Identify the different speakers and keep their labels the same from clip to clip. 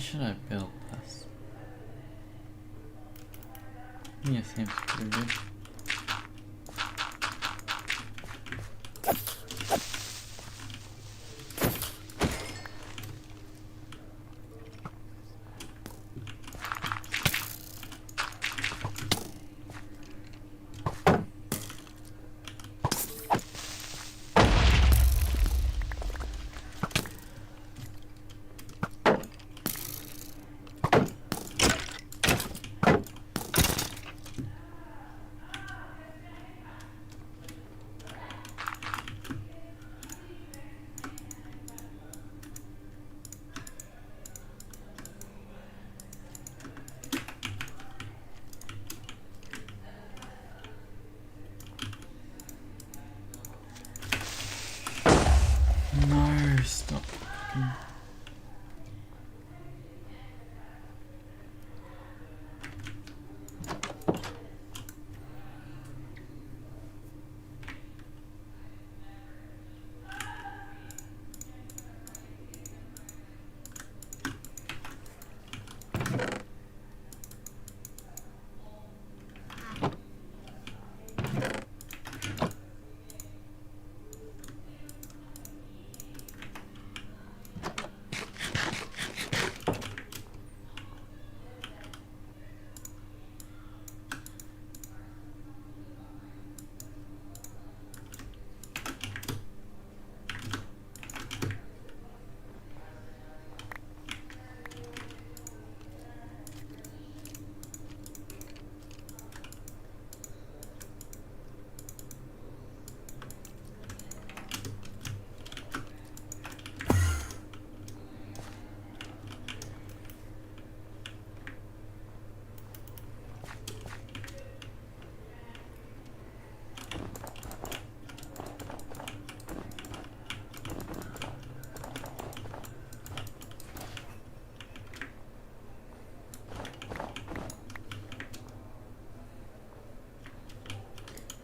Speaker 1: should I build this? Yeah, seems pretty good. No, stop.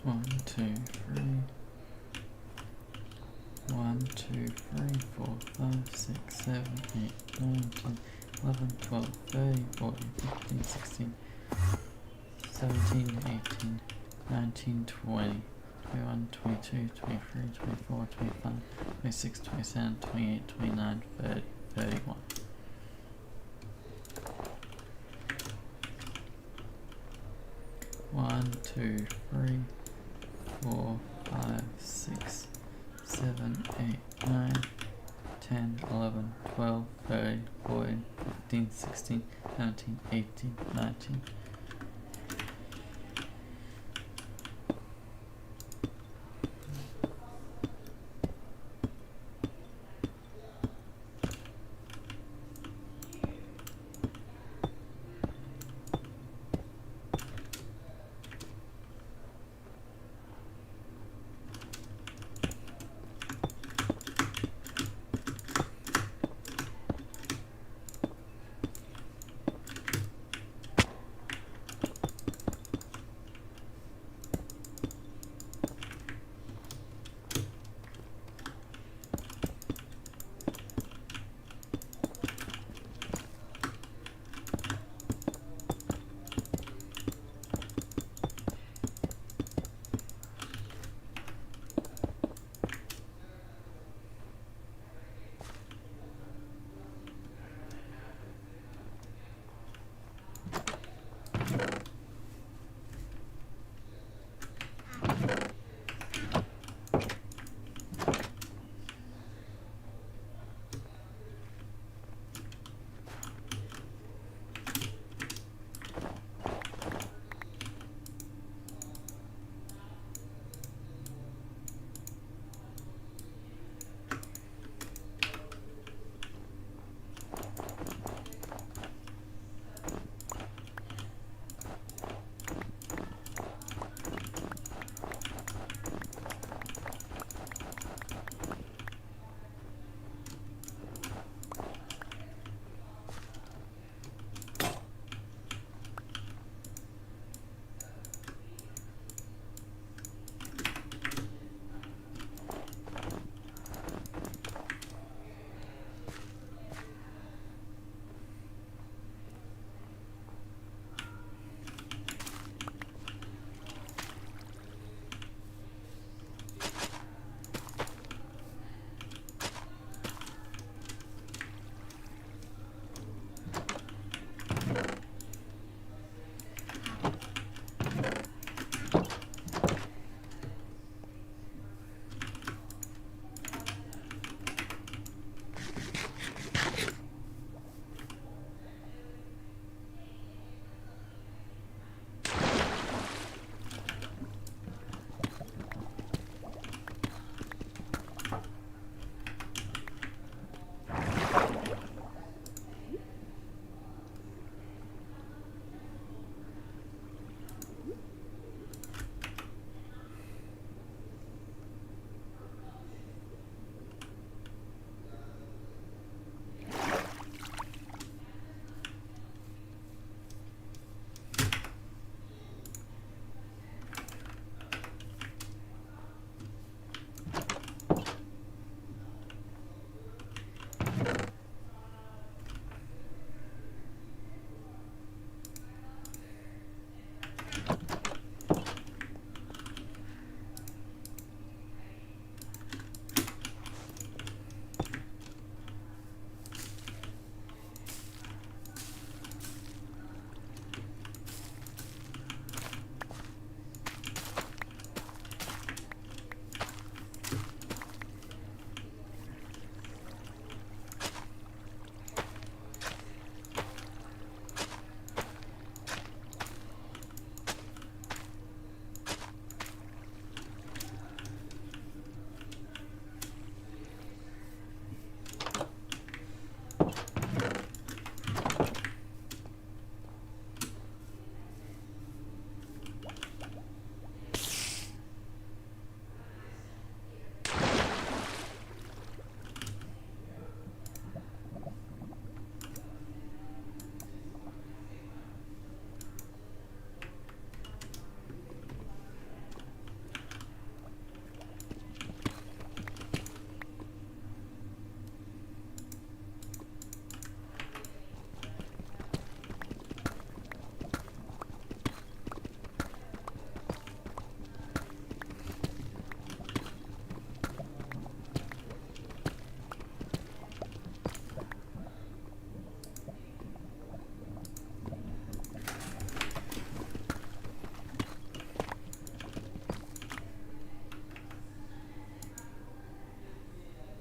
Speaker 1: One, two, three. 1, 2, 3, 4, 5, 6, 7, 8, 9, 10, 11, 12, 13, 14, 15, 16, 17, 18, 19, 20, 21, 22, 23, 24, 25, 26, 27, 28, 29, 30, 31. 1, 2, 3, 4, 5, 6, 7, 8, 9, 10, 11, 12, 13, 14, 15, 16, 17, 18, 19.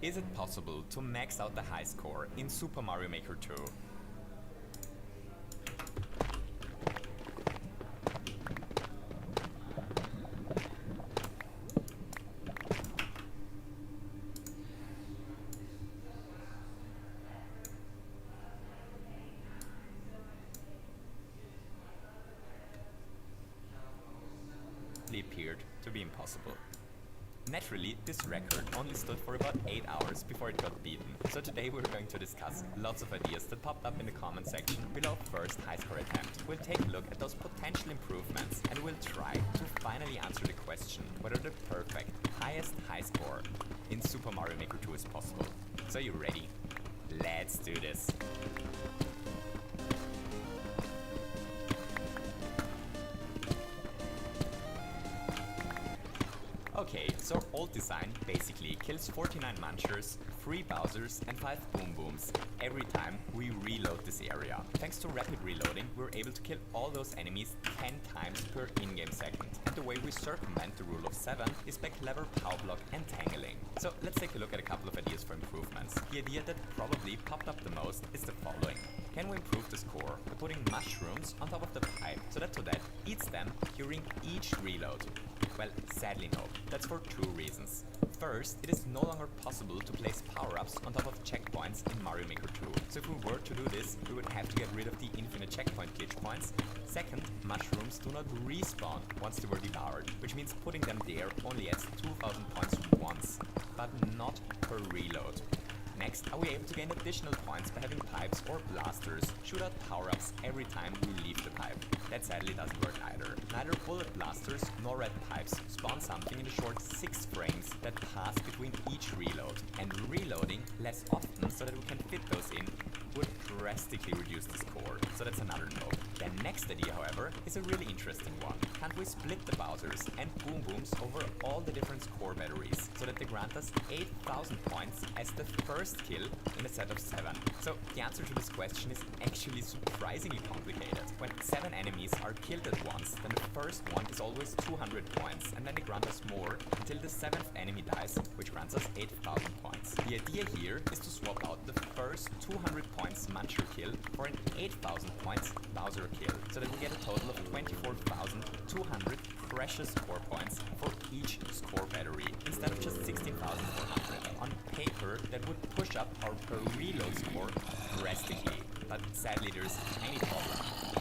Speaker 2: Is it possible to max out the high score in Super Mario Maker 2? Appeared to be impossible. Naturally, this record only stood for about 8 hours before it got beaten. So today we're going to discuss lots of ideas that popped up in the comment section below first high score attempt. We'll take a look at those potential improvements and we'll try to finally answer the question whether the perfect highest high score in Super Mario Maker 2 is possible. So you ready? Let's do this! Okay, so old design basically kills 49 Munchers, 3 Bowsers and 5 Boom Booms every time we reload this area. Thanks to rapid reloading, we're able to kill all those enemies 10 times per in-game second. And the way we circumvent the rule of 7 is by clever power block and tangling. So let's take a look at a couple of ideas for improvements. The idea that probably popped up the most is the following. Can we improve the score by putting mushrooms on top of the pipe so that Toadette eats them during each reload? Well, sadly no. That's for 2 reasons. First, it is no longer possible to place power-ups on top of checkpoints in Mario Maker 2. So if we were to do this, we would have to get rid of the infinite checkpoint glitch points. Second, mushrooms do not respawn once they were devoured, which means putting them there only adds 2000 points once, but not per reload. Next, are we able to gain additional points by having pipes or blasters shoot out power-ups every time we leave the pipe? That sadly doesn't work either. Neither bullet blasters nor red pipes spawn something in the short 6 frames that pass between each reload, and reloading less often so that we can fit those in would drastically reduce the score, so that's another no. The next idea, however, is a really interesting one. Can't we split the Bowsers and Boom Booms over all the different score batteries so that they grant us 8000 points as the first kill in a set of 7? So the answer to this question is actually surprisingly complicated. When 7 enemies are killed at once, then the first one is always 200 points, and then they grant us more until the 7th enemy dies, which grants us 8000 points. The idea here is to swap out the first 200 points Muncher kill for an 8000 points Bowser kill, so that we get a total of 24,200 precious score points for each score battery, instead of just 16,400. On paper, that would push up our per reload score drastically, but sadly there's a tiny problem.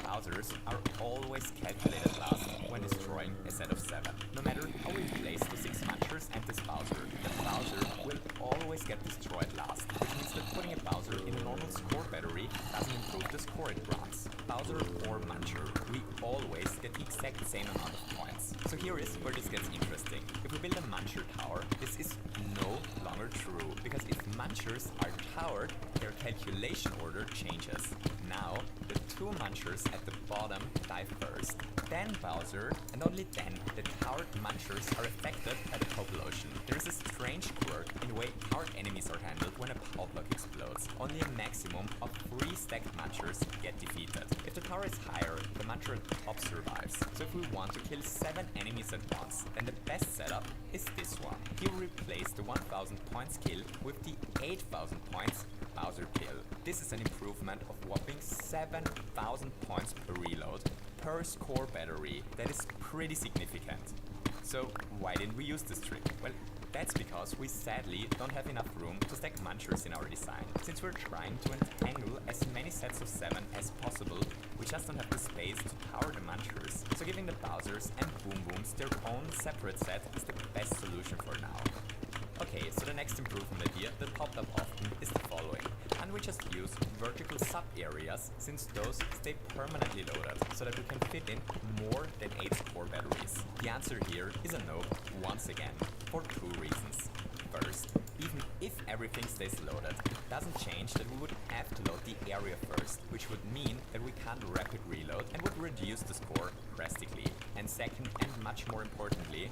Speaker 2: Bowsers are always calculated last when destroying a set of 7. No matter how we place the 6 Munchers and this Bowser, the Bowser will always get destroyed last, which means that putting a Bowser in a normal score battery doesn't improve the score it grants. Bowser or Muncher, we always get the exact same amount of points. So here is where this gets interesting. If we build a Muncher tower, this is no longer true, because if Munchers are towered, their calculation order changes. Now, the 2 Munchers at the bottom die first, then Bowser, and only then the towered Munchers are affected by the Poplotion. There is a strange quirk in the way towered enemies are handled when a power block explodes. Only a maximum of 3 stacked Munchers get defeated. If the tower is higher, the Muncher at the top survives. So if we want to kill 7 enemies at once, then the best setup is this one. Here we replace the 1000 points kill with the 8000 points Bowser kill. This is an improvement of whopping 7000 points per reload per score battery. That is pretty significant. So why didn't we use this trick? Well, that's because we sadly don't have enough room to stack Munchers in our design. Since we're trying to entangle as many sets of 7 as possible, we just don't have the space to power the Munchers. So giving the Bowsers and Boom Booms their own separate set is the best solution for now. Okay, so the next improvement idea that popped up often is the following. And we just use vertical sub-areas, since those stay permanently loaded, so that we can fit in more than 8 score batteries. The answer here is a no, once again, for 2 reasons. First, even if everything stays loaded, it doesn't change that we would have to load the area first, which would mean that we can't rapid reload and would reduce the score drastically. And second, and much more importantly,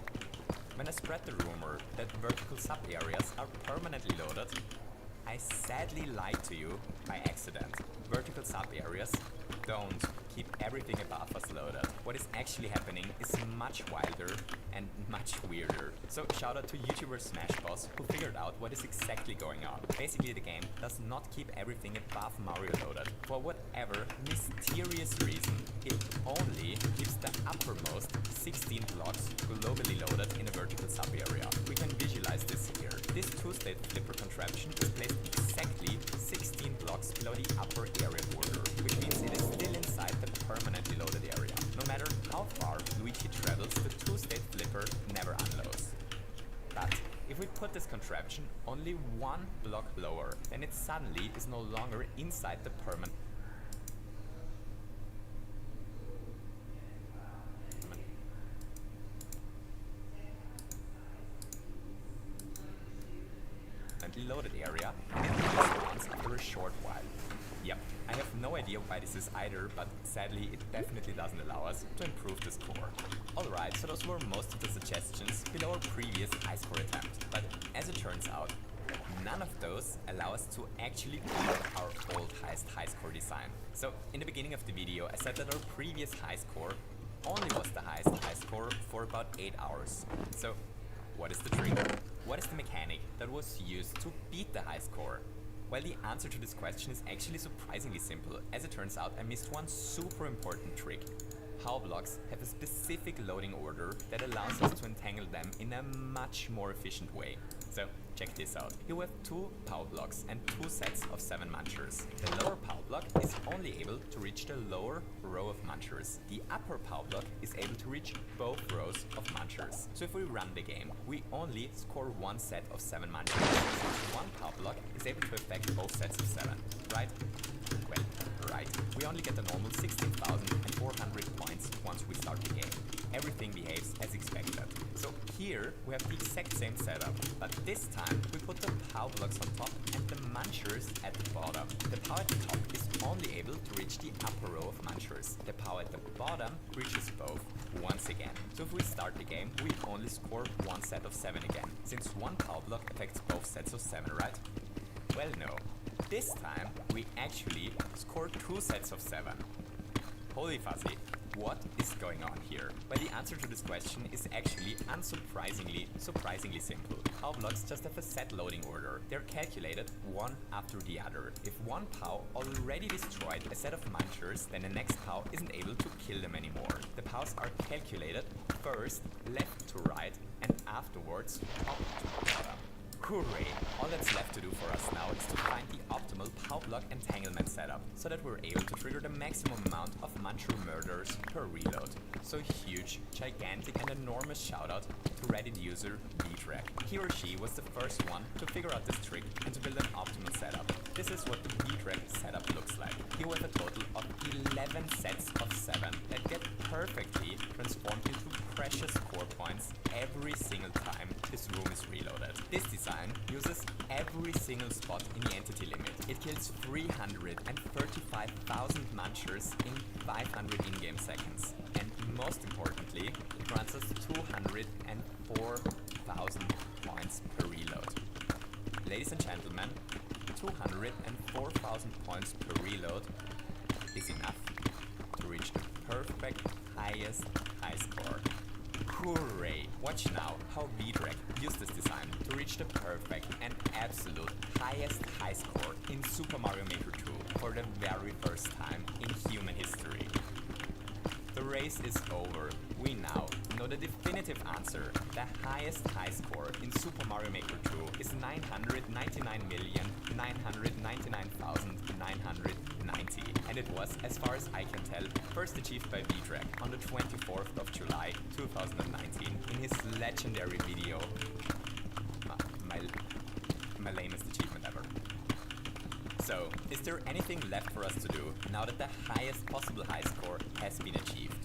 Speaker 2: when I spread the rumor that vertical sub-areas are permanently loaded, I sadly lied to you by accident. Vertical sub-areas don't keep everything above us loaded. What is actually happening is much wilder and much weirder. So shout out to YouTuber Smashboss who figured out what is exactly going on. Basically the game does not keep everything above Mario loaded. For whatever mysterious reason, it only keeps the uppermost 16 blocks globally loaded in a vertical sub-area. We can visualize this here. This two-state flipper contraption is placed exactly 16 blocks below the upper area border, which means it is still inside the permanently loaded area. No matter how far Luigi travels, the two-state flipper never unloads. But if we put this contraption only one block lower, then it suddenly is no longer inside the permanent loaded area, and it respawns after a short while. Yep, I have no idea why this is either, but sadly it definitely doesn't allow us to improve the score. Alright, so those were most of the suggestions below our previous high score attempt, but as it turns out, none of those allow us to actually beat our old highest high score design. So in the beginning of the video I said that our previous high score only was the highest high score for about 8 hours. So what is the trick? What is the mechanic that was used to beat the high score? Well, the answer to this question is actually surprisingly simple. As it turns out, I missed one super important trick. POW blocks have a specific loading order that allows us to entangle them in a much more efficient way. So, check this out. Here we have 2 POW blocks and 2 sets of 7 munchers. The lower POW block is only able to reach the lower row of munchers. The upper POW block is able to reach both rows of munchers. So if we run the game, we only score 1 set of 7 munchers, since 1 POW block is able to affect both sets of 7, right? Well, right. We only get the normal 16,400 points once we start the game. Everything behaves as expected. So here we have the exact same setup, but this time we put the POW blocks on top and the munchers at the bottom. The POW at the top is only able to reach the upper row of munchers. The POW at the bottom reaches both once again. So if we start the game, we only score 1 set of 7 again, since 1 POW block affects both sets of 7, right? Well, no. This time we actually score 2 sets of 7. Holy fuzzy. What is going on here? Well, the answer to this question is actually surprisingly simple. POW blocks just have a set loading order. They're calculated one after the other. If one POW already destroyed a set of munchers, then the next POW isn't able to kill them anymore. The POWs are calculated first left to right and afterwards top to bottom. Hooray! All that's left to do for us now is to find the optimal POW block entanglement setup, so that we're able to trigger the maximum amount of muncher murders per reload. So huge, gigantic and enormous shoutout to Reddit user Beatrek. He or she was the first one to figure out this trick and to build an optimal setup. This is what the Beatrek setup looks like. Here we have a total of 11 sets of 7 that get perfectly transformed into precious score points every single time this room is reloaded. This design uses every single spot in the entity limit. It kills 335,000 munchers in 500 in-game seconds. And most importantly, it grants us 204,000 points per reload. Ladies and gentlemen, 204,000 points per reload is enough to reach the perfect highest high score. Hooray! Watch now how Beatrek used this design to reach the perfect and absolute highest high score in Super Mario Maker 2 for the very first time in human history. The race is over. We now know the definitive answer. The highest high score in Super Mario Maker 2 is 999,999,990, and it was, as far as I can tell, first achieved by Beatrek on the 24th of July 2019 in his legendary video. My lamest achievement ever. So, is there anything left for us to do now that the highest possible high score has been achieved?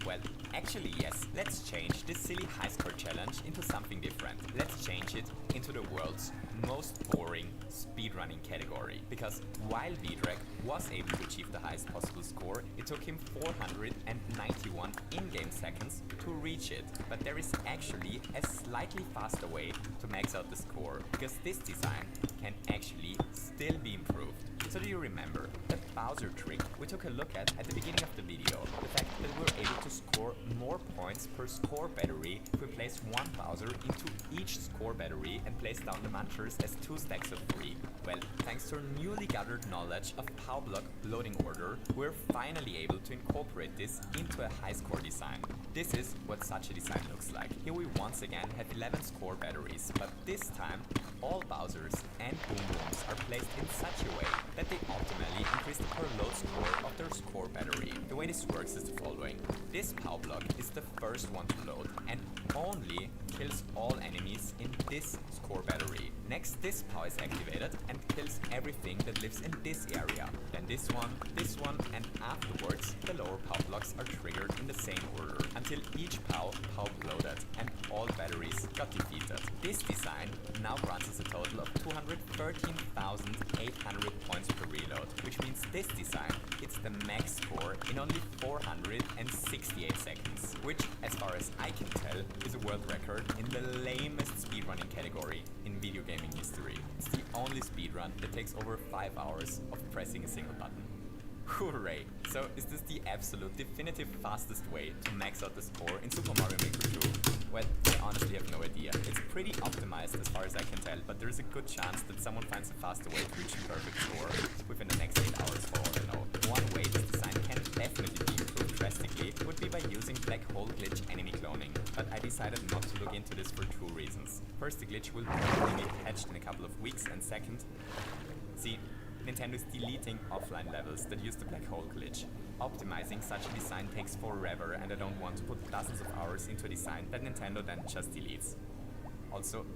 Speaker 2: Well, actually yes, let's change this silly high score challenge into something different. Let's change it into the world's most boring speedrunning category. Because while Beatrek was able to achieve the highest possible score, it took him 491 in-game seconds to reach it. But there is actually a slightly faster way to max out the score, because this design can actually still be improved. So do you remember the Bowser trick we took a look at the beginning of the video. The fact that we're able to score more points per score battery if we place one Bowser into each score battery and place down the munchers as 2 stacks of 3. Well, thanks to our newly gathered knowledge of POW block loading order, we're finally able to incorporate this into a high score design. This is what such a design looks like. Here we once again have 11 score batteries, but this time all Bowsers and Boom Booms are placed in such a way that they optimally increase the per load score of their score battery. The way this works is the following. This POW block is the first one to load and only kills all enemies in this score battery. Next, this POW is activated and kills everything that lives in this area. Then this one, and afterwards the lower POW blocks are triggered in the same order until each POW loaded and all batteries got defeated. This design now grants us a total of 213,800 points per reload, which means this design hits the max score in only 468 seconds, which, as far as I can tell, is a world record in the lamest speedrunning category in video gaming history. It's the only speedrun that takes over 5 hours of pressing a single button. Hooray! So is this the absolute definitive fastest way to max out the score in Super Mario Maker 2? Well, I honestly have no idea. It's pretty optimized as far as I can tell, but there's a good chance that someone finds a faster way to reach the perfect score within the next 8 hours for all I know. One way this design can definitely be improved drastically would be by using black hole glitch enemy cloning, but I decided not to look into this for 2 reasons. First, the glitch will probably be patched in a couple of weeks, and second, see, Nintendo is deleting offline levels that use the black hole glitch. Optimizing such a design takes forever, and I don't want to put dozens of hours into a design that Nintendo then just deletes. Also,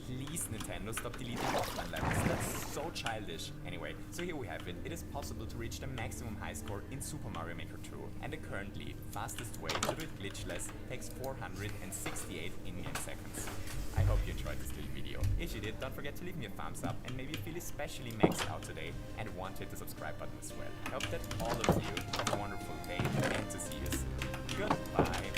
Speaker 2: please Nintendo, stop deleting offline levels, that's so childish. Anyway, so here we have it. It is possible to reach the maximum high score in Super Mario Maker 2, and the currently fastest way to do it glitchless takes 468 in-game seconds. I hope you enjoyed this little video. If you did, don't forget to leave me a thumbs up, and maybe you feel especially maxed out today and want to hit the subscribe button as well. I hope that all of you have a wonderful day, and to see you soon. Goodbye!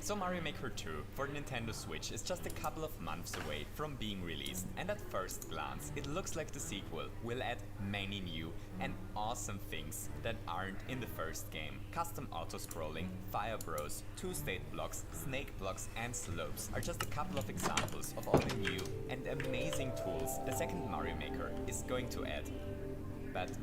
Speaker 2: So Mario Maker 2 for the Nintendo Switch is just a couple of months away from being released, and at first glance it looks like the sequel will add many new and awesome things that aren't in the first game. Custom auto-scrolling, Fire Bros, 2-state blocks, snake blocks and slopes are just a couple of examples of all the new and amazing tools the second Mario Maker is going to add. But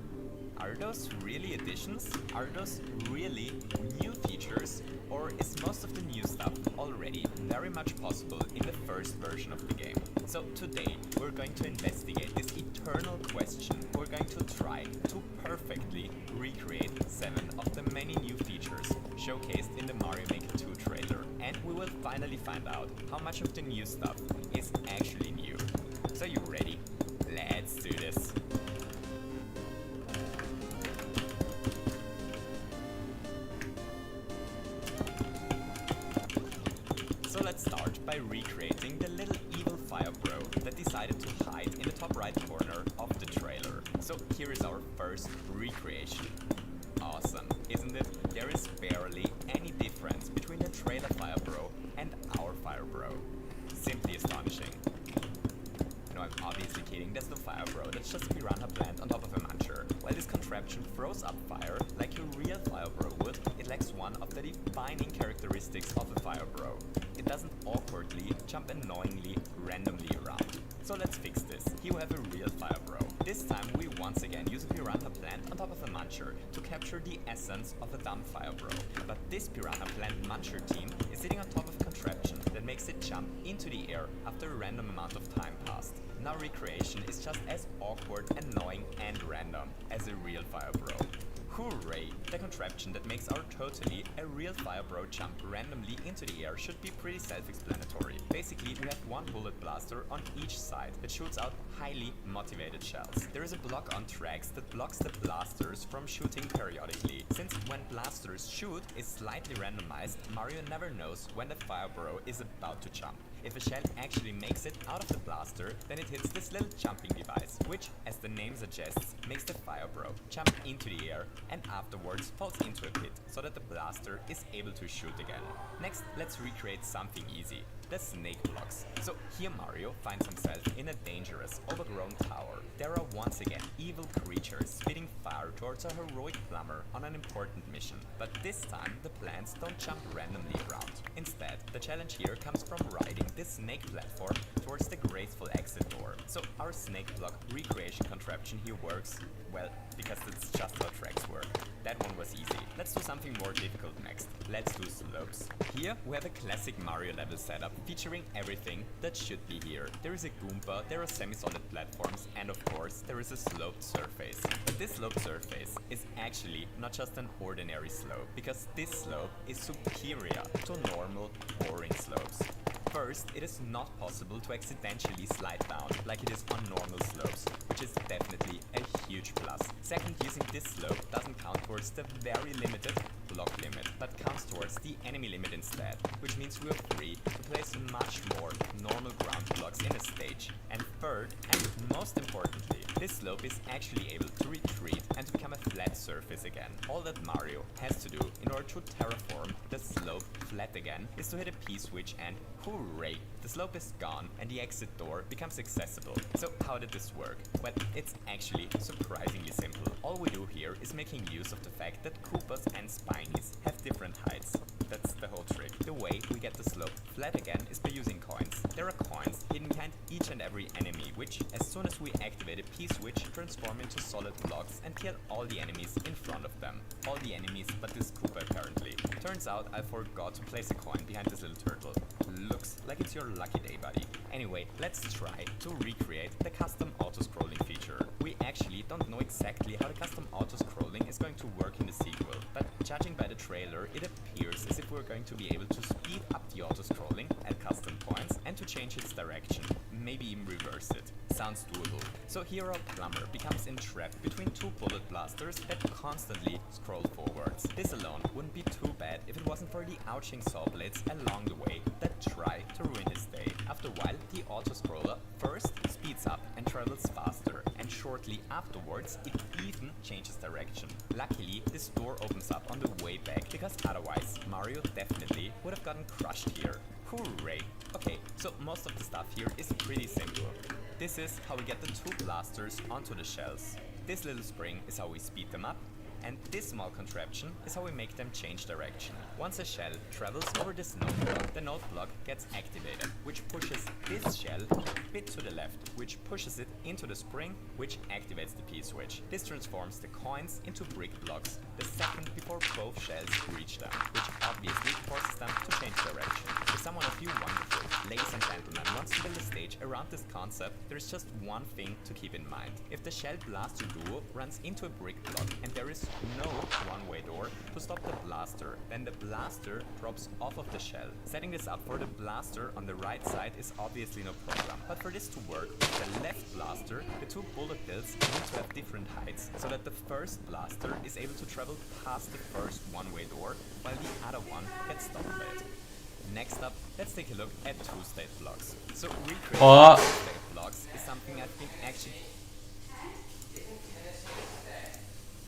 Speaker 2: are those really additions? Are those really new features? Or is most of the new stuff already very much possible in the first version of the game? So today we're going to investigate this eternal question. We're going to try to perfectly recreate 7 of the many new features showcased in the Mario Maker 2 trailer. And we will finally find out how much of the new stuff is actually new. So you ready? Let's do this! So let's start by recreating the little evil Fire Bro that decided to hide in the top right corner of the trailer. So here is our first recreation. Awesome, isn't it? There is barely any difference between the trailer Fire Bro and our Fire Bro. Simply astonishing. No, I'm obviously kidding, that's no Fire Bro, that's just a piranha plant on top of a muncher. While this contraption throws up fire like a real Fire Bro would, it lacks one of the defining characteristics of a Fire Bro. It doesn't awkwardly jump annoyingly randomly around. So let's fix this. Here we have a real Fire Bro. This time we once again use a piranha plant on top of a muncher to capture the essence of a dumb Fire Bro. But this piranha plant muncher team is sitting on top of a contraption that makes it jump into the air after a random amount of time passed. Now recreation is just as awkward, annoying and random as a real Fire Bro. Hooray! The contraption that makes our totally a real Fire Bro jump randomly into the air should be pretty self-explanatory. Basically, we have one bullet blaster on each side that shoots out highly motivated shells. There is a block on tracks that blocks the blasters from shooting periodically. Since when blasters shoot is slightly randomized, Mario never knows when the Fire Bro is about to jump. If a shell actually makes it out of the blaster, then it hits this little jumping device, which, as the name suggests, makes the Fire Bro jump into the air and afterwards falls into a pit so that the blaster is able to shoot again. Next, let's recreate something easy, the snake blocks. So here Mario finds himself in a dangerous, overgrown tower. There are once again evil creatures spitting fire towards a heroic plumber on an important mission. But this time the plants don't jump randomly around. Instead, the challenge here comes from riding this snake platform towards the graceful exit door. So our snake block recreation contraption here works, well, because it's just how tracks work. That one was easy. Let's do something more difficult next. Let's do slopes. Here we have a classic Mario level setup featuring everything that should be here. There is a Goomba, there are semi-solid platforms, and of course there is a sloped surface. But this sloped surface is actually not just an ordinary slope, because this slope is superior to normal, boring slopes. First, it is not possible to accidentally slide down like it is on normal slopes, which is definitely a huge plus. Second, using this slope doesn't count towards the very limited block limit, but counts towards the enemy limit instead, which means we are free to place much more normal ground blocks in a stage. And third, and most importantly, this slope is actually able to retreat and to become a flat surface again. All that Mario has to do in order to terraform the slope flat again is to hit a P-switch and hooray! The slope is gone and the exit door becomes accessible. So how did this work? Well, it's actually surprisingly simple. All we do here is making use of the fact that Koopas and Spinies have different heights. That's the whole trick. The way we get the slope flat again is by using coins. There are coins hidden behind each and every enemy, which, as soon as we activate a P-switch, transform into solid blocks and kill all the enemies in front of them. All the enemies but this Koopa apparently. Turns out I forgot to place a coin behind this little turtle. Looks like it's your lucky day, buddy. Anyway, let's try to recreate the custom auto-scrolling feature. We actually don't know exactly how the custom auto-scrolling is going to work in the sequel, but judging by the trailer, it appears as if we're going to be able to speed up the auto-scrolling at custom points and to change its direction, maybe even reverse it. Sounds doable. So here our plumber becomes entrapped between two bullet blasters that constantly scroll forwards. This alone wouldn't be too bad if it wasn't for the ouching saw blades along the way that try to ruin his day. After a while, the auto-scroller first speeds up and travels faster, and shortly afterwards it even changes direction. Luckily, this door opens up on the way back, because otherwise Mario definitely would have gotten crushed here. Hooray! Okay, so most of the stuff here is pretty simple. This is how we get the two blasters onto the shells. This little spring is how we speed them up, and this small contraption is how we make them change direction. Once a shell travels over this node block, the node block gets activated, which pushes this shell a bit to the left, which pushes it into the spring, which activates the P-switch. This transforms the coins into brick blocks the second before both shells reach them, which obviously forces them to change direction. If someone of you wonderful ladies and gentlemen wants to build a stage around this concept, there is just one thing to keep in mind. If the shell blaster duo runs into a brick block and there is no one-way door to stop the blaster, then the blaster drops off of the shell. Setting this up for the blaster on the right side is obviously no problem, but for this to work with the left blaster, the two bullet bills need to have different heights, so that the first blaster is able to travel past the first one-way door, while the other one gets stopped by it. Next up, let's take a look at two-state blocks. So recreating two-state blocks is something I've been actually